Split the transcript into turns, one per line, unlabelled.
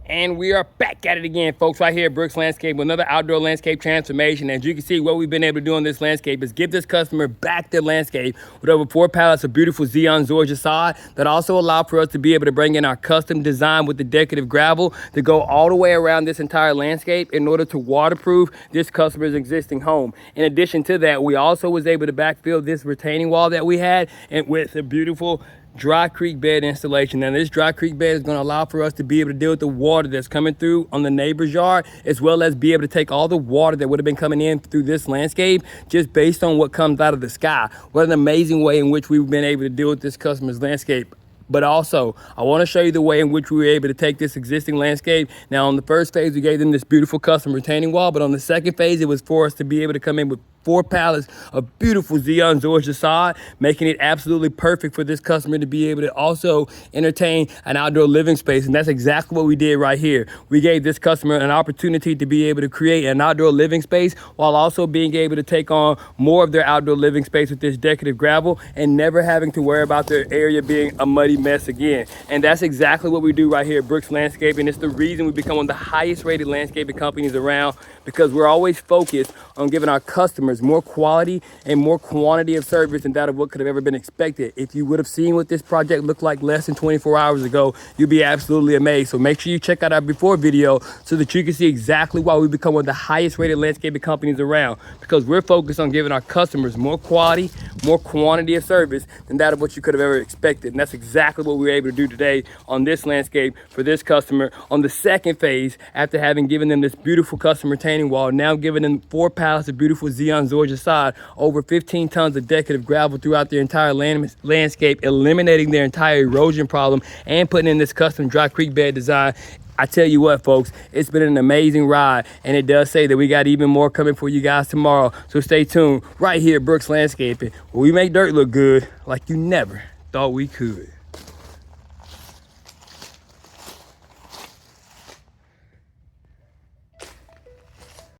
And we are back at it again, folks, right here at Brooks Landscape with another outdoor landscape transformation. As you can see, what we've been able to do on this landscape is give this customer back their landscape with over 4 pallets of beautiful Xeon Zorgia sod that also allow for us to be able to bring in our custom design with the decorative gravel to go all the way around this entire landscape in order to waterproof this customer's existing home. In addition to that, we also was able to backfill this retaining wall that we had and with a beautiful dry creek bed installation. Now this dry creek bed is going to allow for us to be able to deal with the water that's coming through on the neighbor's yard, as well as be able to take all the water that would have been coming in through this landscape just based on what comes out of the sky. What an amazing way in which we've been able to deal with this customer's landscape. But also, I want to show you the way in which we were able to take this existing landscape. Now, on the first phase, we gave them this beautiful custom retaining wall, but on the second phase, it was for us to be able to come in with 4 pallets of beautiful Xeon Zorgia sod, making it absolutely perfect for this customer to be able to also entertain an outdoor living space. And that's exactly what we did right here. We gave this customer an opportunity to be able to create an outdoor living space while also being able to take on more of their outdoor living space with this decorative gravel and never having to worry about their area being a muddy mess again. And that's exactly what we do right here at Brooks Landscaping. It's the reason we become one of the highest rated landscaping companies around, because we're always focused on giving our customers more quality and more quantity of service than that of what could have ever been expected. If you would have seen what this project looked like less than 24 hours ago, you'd be absolutely amazed. So make sure you check out our before video so that you can see exactly why we become one of the highest rated landscaping companies around, because we're focused on giving our customers more quality, more quantity of service than that of what you could have ever expected. And that's exactly what we were able to do today on this landscape for this customer on the second phase, after having given them this beautiful custom retaining wall, now giving them 4 pallets of beautiful Xeon Zorgia sod, over 15 tons of decorative gravel throughout their entire landscape, eliminating their entire erosion problem and putting in this custom dry creek bed design. I tell you what, folks, it's been an amazing ride, and it does say that we got even more coming for you guys tomorrow. So stay tuned right here at Brooks Landscaping, where we make dirt look good like you never thought we could.